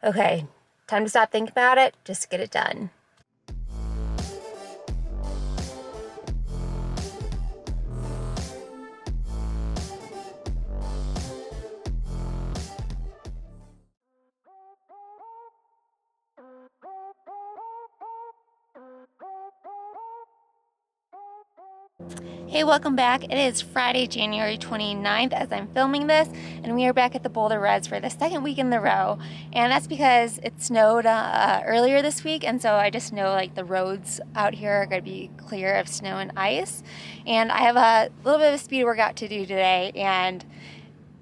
Okay, time to stop thinking about it, just get it done. Hey, welcome back. It is Friday, January 29th as I'm filming this, and we are back at the Boulder Reds for the second week in a row. And that's because it snowed earlier this week, and so I just know like the roads out here are going to be clear of snow and ice. And I have a little bit of a speed workout to do today, and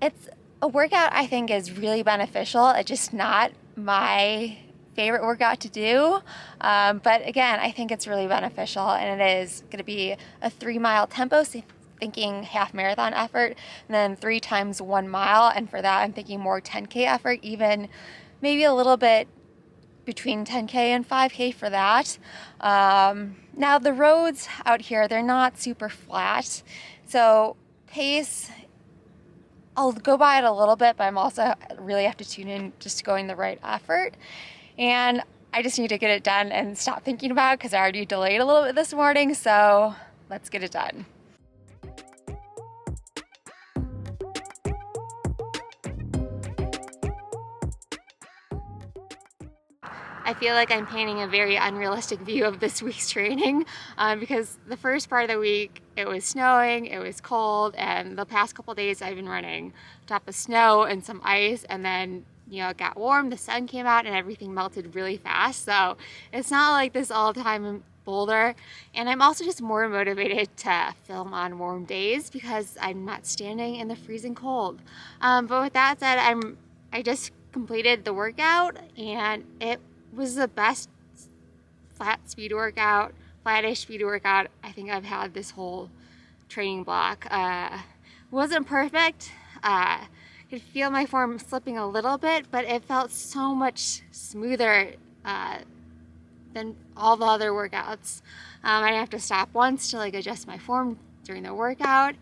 it's a workout I think is really beneficial. It's just not my favorite workout to do, but again, I think it's really beneficial, and it is going to be a 3-mile tempo, so thinking half marathon effort, and then 3 times 1 mile, and for that I'm thinking more 10K effort, even maybe a little bit between 10K and 5K for that. Now the roads out here, they're not super flat, so pace, I'll go by it a little bit, but I'm also really have to tune in just going the right effort. And I just need to get it done and stop thinking about it because I already delayed a little bit this morning, so let's get it done. I feel like I'm painting a very unrealistic view of this week's training because the first part of the week it was snowing, it was cold, and the past couple days I've been running on top of snow and some ice, and then it got warm, the sun came out, and everything melted really fast. So it's not like this all the time in Boulder. And I'm also just more motivated to film on warm days because I'm not standing in the freezing cold. But with that said, I just completed the workout, and it was the best flatish speed workout I think I've had this whole training block. Wasn't perfect. Could feel my form slipping a little bit, but it felt so much smoother than all the other workouts. I didn't have to stop once to adjust my form during the workout.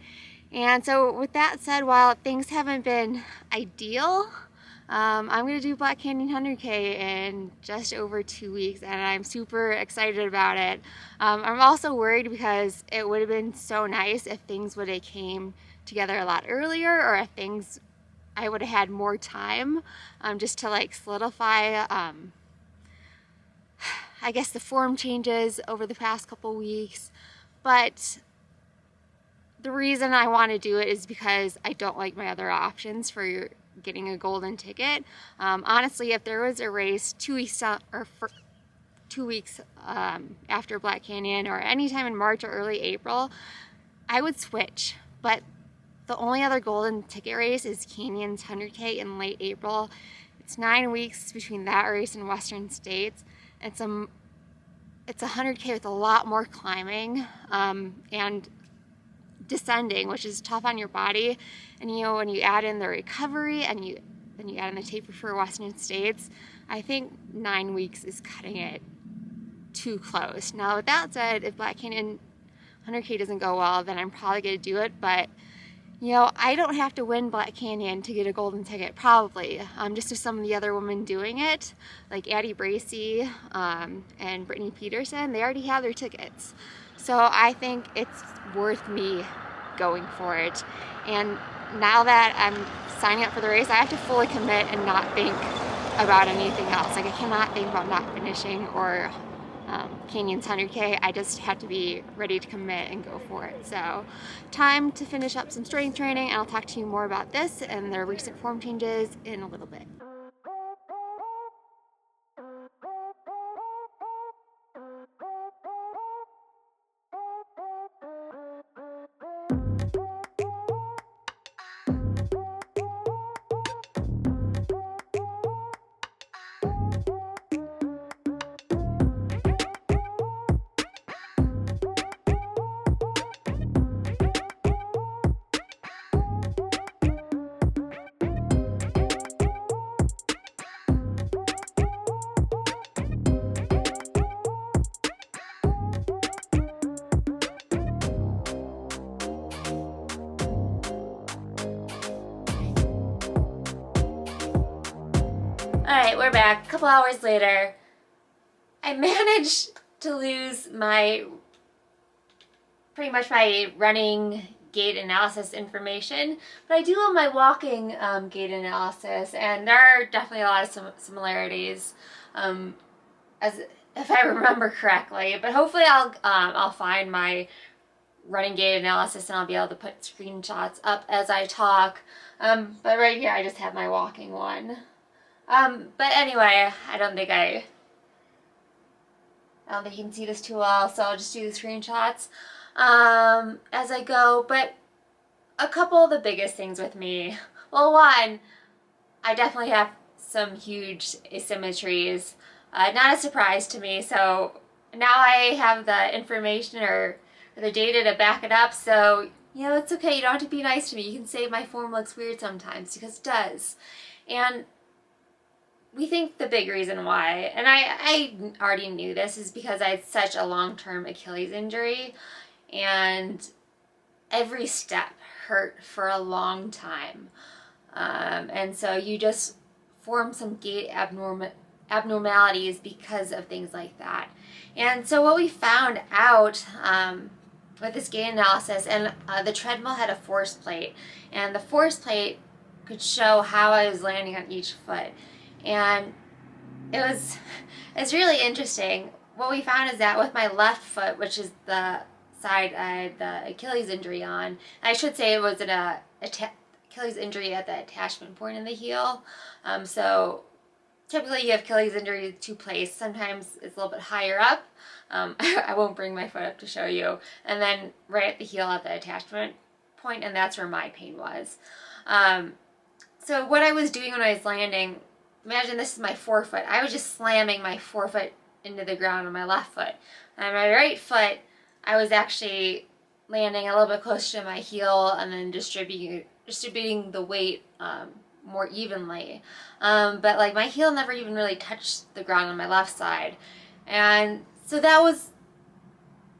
And so with that said, while things haven't been ideal, I'm going to do Black Canyon 100K in just over 2 weeks, and I'm super excited about it. I'm also worried because it would have been so nice if things would have came together a lot earlier, or if I would have had more time just to solidify I guess the form changes over the past couple weeks. But the reason I want to do it is because I don't like my other options for getting a golden ticket. Honestly, if there was a race 2 weeks after Black Canyon, or anytime in March or early April, I would switch. But the only other golden ticket race is Canyon's 100K in late April. It's 9 weeks between that race and Western States. It's a 100K with a lot more climbing and descending, which is tough on your body. And when you add in the recovery and then you add in the taper for Western States, I think 9 weeks is cutting it too close. Now with that said, if Black Canyon 100K doesn't go well, then I'm probably going to do it, but I don't have to win Black Canyon to get a golden ticket, probably. Just with some of the other women doing it, like Addie Bracy and Brittany Peterson, they already have their tickets. So I think it's worth me going for it. And now that I'm signing up for the race, I have to fully commit and not think about anything else. I cannot think about not finishing or Canyon's 100K. I just have to be ready to commit and go for it. So time to finish up some strength training, and I'll talk to you more about this and their recent form changes in a little bit. Alright, we're back. A couple hours later. I managed to lose pretty much my running gait analysis information, but I do have my walking gait analysis, and there are definitely a lot of similarities, as if I remember correctly. But hopefully I'll find my running gait analysis and I'll be able to put screenshots up as I talk. But right here I just have my walking one. But anyway, I don't think you can see this too well, so I'll just do the screenshots as I go. But a couple of the biggest things with me, well, one, I definitely have some huge asymmetries. Not a surprise to me, so now I have the information or the data to back it up, so you know, it's okay. You don't have to be nice to me. You can say my form looks weird sometimes, because it does. And we think the big reason why, and I already knew this, is because I had such a long-term Achilles injury, and every step hurt for a long time. And so you just form some gait abnormalities because of things like that. And so what we found out with this gait analysis, and the treadmill had a force plate, and the force plate could show how I was landing on each foot. And it's really interesting. What we found is that with my left foot, which is the side I had the Achilles injury on, I should say it was an Achilles injury at the attachment point in the heel. So typically you have Achilles injury to place. Sometimes it's a little bit higher up. I won't bring my foot up to show you. And then right at the heel at the attachment point, and that's where my pain was. So what I was doing when I was landing, imagine this is my forefoot. I was just slamming my forefoot into the ground on my left foot. And my right foot, I was actually landing a little bit closer to my heel and then distributing the weight more evenly. But like my heel never even really touched the ground on my left side. And so that was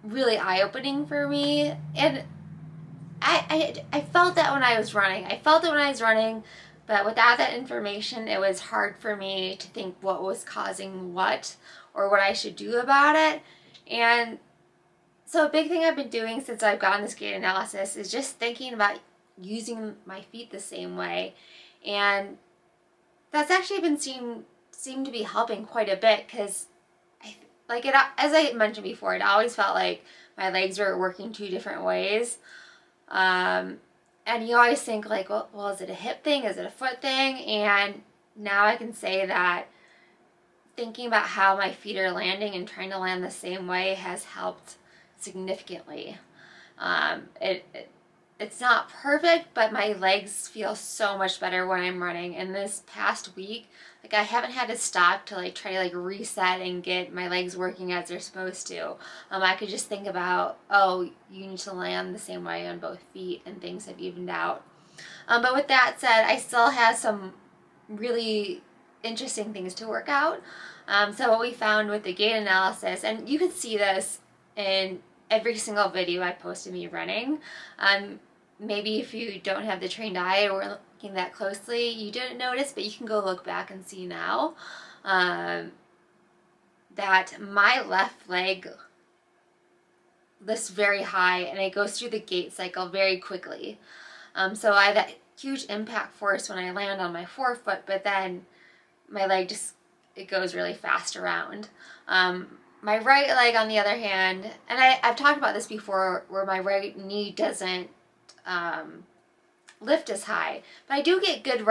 really eye-opening for me. And I felt that when I was running. But without that information, it was hard for me to think what was causing what or what I should do about it. And so a big thing I've been doing since I've gotten this gait analysis is just thinking about using my feet the same way. And that's actually been seemed to be helping quite a bit, because as I mentioned before, it always felt like my legs were working two different ways. And you always think like, well, is it a hip thing? Is it a foot thing? And now I can say that thinking about how my feet are landing and trying to land the same way has helped significantly. It's not perfect, but my legs feel so much better when I'm running. And this past week, like I haven't had to stop to like try to like reset and get my legs working as they're supposed to. I could just think about, oh, you need to land the same way on both feet, and things have evened out. But with that said, I still have some really interesting things to work out. So what we found with the gait analysis, and you can see this in every single video I posted me running. Maybe if you don't have the trained eye or looking that closely, you didn't notice, but you can go look back and see now that my left leg lifts very high, and it goes through the gait cycle very quickly. So I have that huge impact force when I land on my forefoot, but then my leg it goes really fast around. My right leg, on the other hand, and I've talked about this before, where my right knee doesn't lift as high, but I do get good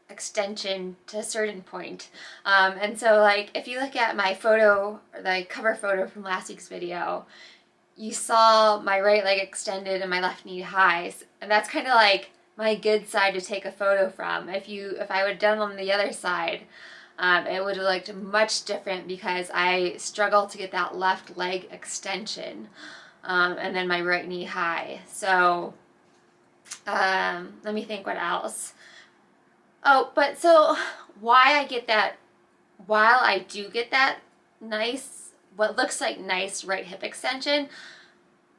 extension to a certain point. And so like if you look at my photo, the cover photo from last week's video, you saw my right leg extended and my left knee high, and that's kind of like my good side to take a photo from. If I would have done on the other side, it would have looked much different, because I struggle to get that left leg extension, and then my right knee high. So let me think what else. Oh, but so why I get that, while I do get that nice, what looks like nice right hip extension,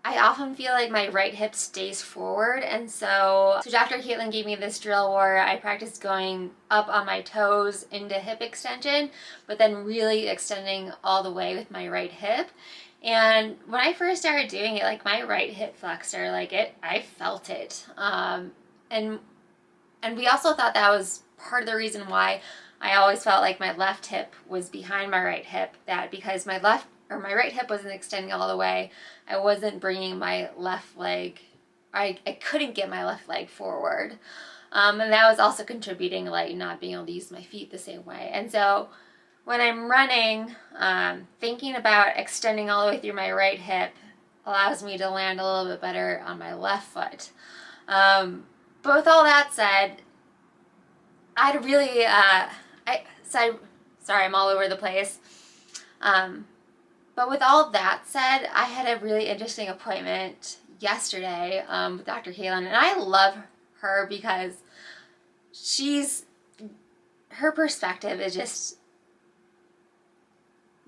I often feel like my right hip stays forward, and so Dr. Caitlin gave me this drill where I practiced going up on my toes into hip extension, but then really extending all the way with my right hip. And when I first started doing it, like my right hip flexor, like I felt it. And we also thought that was part of the reason why I always felt like my left hip was behind my right hip, that because my right hip wasn't extending all the way, I wasn't bringing my left leg, I couldn't get my left leg forward. And that was also contributing, like not being able to use my feet the same way. And so when I'm running, thinking about extending all the way through my right hip allows me to land a little bit better on my left foot. But with all that said, I'd really, sorry, I'm all over the place. But with all that said, I had a really interesting appointment yesterday with Dr. Caitlin, and I love her because her perspective is just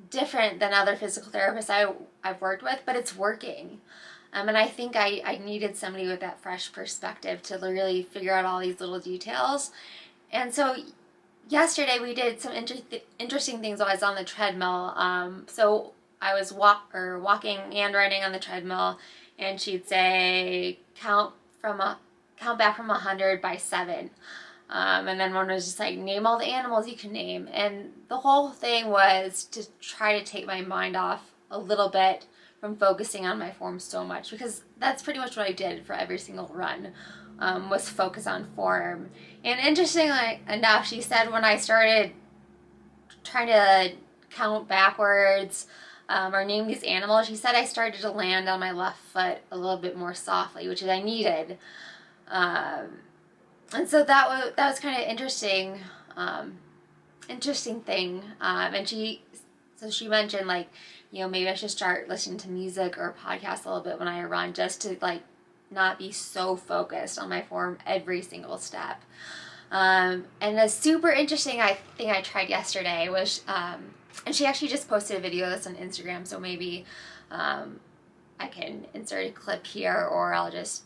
different than other physical therapists I've worked with, but it's working. And I think I needed somebody with that fresh perspective to really figure out all these little details. And so yesterday we did some interesting things while I was on the treadmill. So I was walking and running on the treadmill, and she'd say count back from 100 by 7. And then one was just like, name all the animals you can name. And the whole thing was to try to take my mind off a little bit from focusing on my form so much, because that's pretty much what I did for every single run, was focus on form. And interestingly enough, she said when I started trying to count backwards or name these animals, she said I started to land on my left foot a little bit more softly, which I needed. And so that was kind of interesting thing. And she mentioned, like, maybe I should start listening to music or podcasts a little bit when I run, just to like not be so focused on my form every single step. And a super interesting thing I tried yesterday was, and she actually just posted a video that's on Instagram, so maybe I can insert a clip here, or I'll just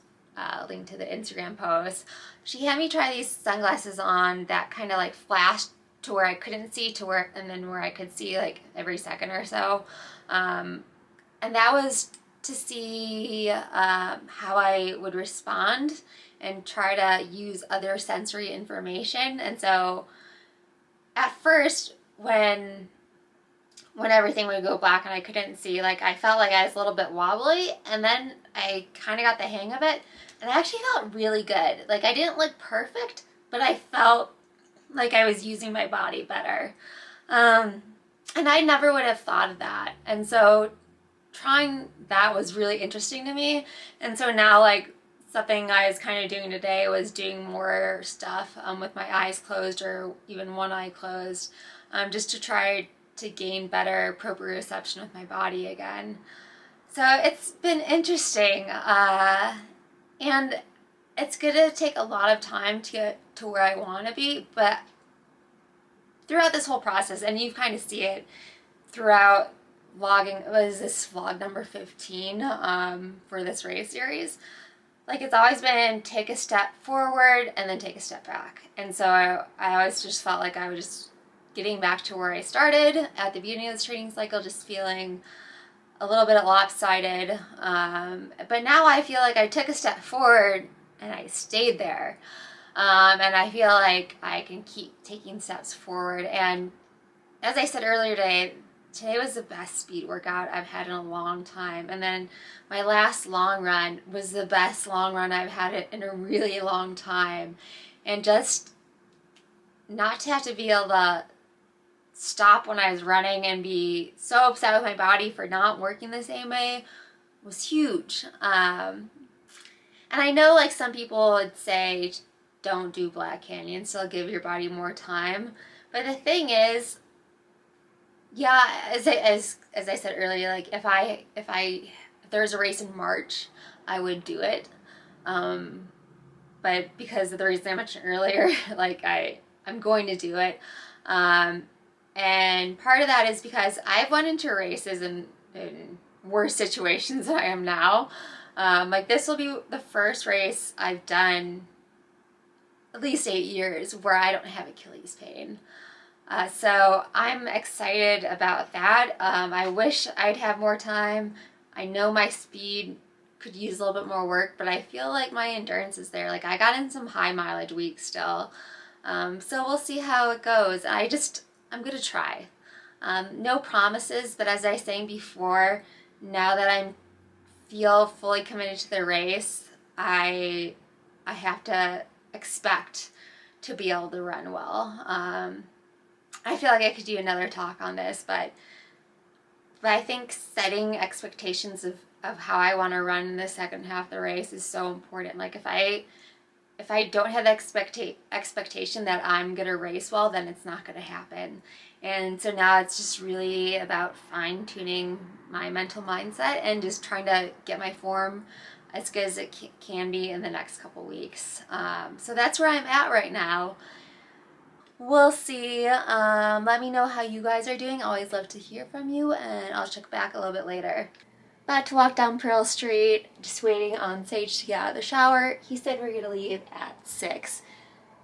link to the Instagram post. She had me try these sunglasses on that kind of like flashed to where I couldn't see and then where I could see like every second or so. And that was to see how I would respond and try to use other sensory information. And so at first, when everything would go black and I couldn't see, like I felt like I was a little bit wobbly, and then I kind of got the hang of it, and I actually felt really good. Like I didn't look perfect, but I felt like I was using my body better. And I never would have thought of that. And so trying that was really interesting to me. And so now, like, something I was kind of doing today was doing more stuff with my eyes closed, or even one eye closed, just to try to gain better proprioception with my body again. So it's been interesting. And it's going to take a lot of time to get to where I want to be, but throughout this whole process, and you kind of see it throughout vlogging, was this vlog number 15 for this race series, like it's always been take a step forward and then take a step back. And so I always just felt like I was just getting back to where I started at the beginning of this training cycle, just feeling a little bit lopsided. But now I feel like I took a step forward and I stayed there. And I feel like I can keep taking steps forward. And as I said earlier today was the best speed workout I've had in a long time. And then my last long run was the best long run I've had in a really long time. And just not to have to be able to stop when I was running and be so upset with my body for not working the same way was huge. And I know, like, some people would say don't do Black Canyon, still give your body more time. But the thing is, yeah, as I said earlier, like if there's a race in March, I would do it. But because of the reason I mentioned earlier, like I'm going to do it. And part of that is because I've went into races and worse situations than I am now. Like this will be the first race I've done at least 8 years where I don't have Achilles pain. So I'm excited about that. I wish I'd have more time. I know my speed could use a little bit more work, but I feel like my endurance is there. Like I got in some high mileage weeks still. So we'll see how it goes. I'm gonna try. No promises, but as I was saying before, now that I feel fully committed to the race, I have to expect to be able to run well. I feel like I could do another talk on this, but I think setting expectations of how I want to run in the second half of the race is so important. Like if I don't have the expectation that I'm going to race well, then it's not going to happen. And so now it's just really about fine-tuning my mental mindset and just trying to get my form as good as it can be in the next couple weeks. So that's where I'm at right now. We'll see. Let me know how you guys are doing. I always love to hear from you, and I'll check back a little bit later. About to walk down Pearl Street, just waiting on Sage to get out of the shower. He said we're going to leave at 6.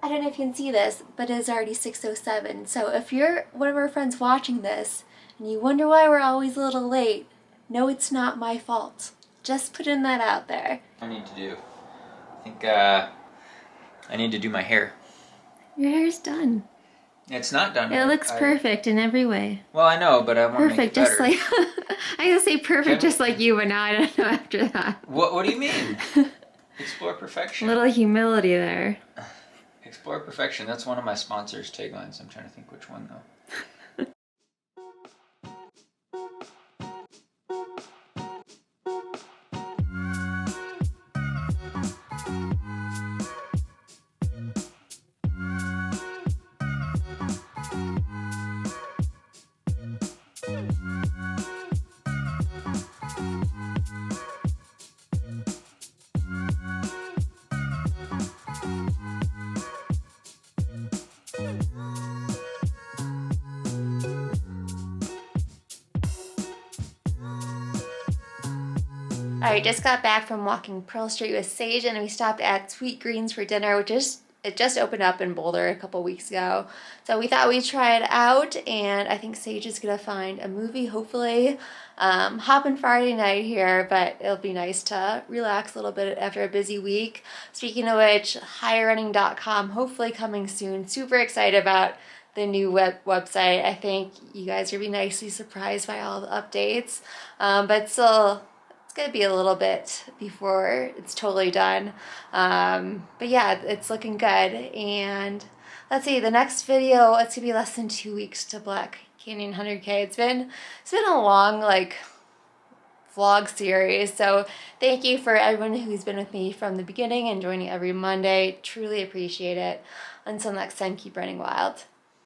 I don't know if you can see this, but it is already 6:07. So if you're one of our friends watching this, and you wonder why we're always a little late, no, it's not my fault. Just putting that out there. I need to do. I think I need to do my hair. Your hair's done. It's not done. It looks perfect in every way. Well, I know, but I want to make it better. Perfect, just like I was gonna say perfect, just like you, but now I don't know after that. What do you mean? Explore perfection. A little humility there. Explore perfection. That's one of my sponsors' taglines. I'm trying to think which one though. Alright, just got back from walking Pearl Street with Sage, and we stopped at Sweet Greens for dinner, which it just opened up in Boulder a couple weeks ago. So we thought we'd try it out, and I think Sage is going to find a movie, hopefully. Hopping Friday night here, but it'll be nice to relax a little bit after a busy week. Speaking of which, highRunning.com, hopefully coming soon. Super excited about the new website. I think you guys are going to be nicely surprised by all the updates. But still, it's going to be a little bit before it's totally done. But yeah, it's looking good. And let's see, the next video, it's going to be less than 2 weeks to Black Canyon 100K. It's been a long, vlog series. So thank you for everyone who's been with me from the beginning and joining every Monday. Truly appreciate it. Until next time, keep running wild.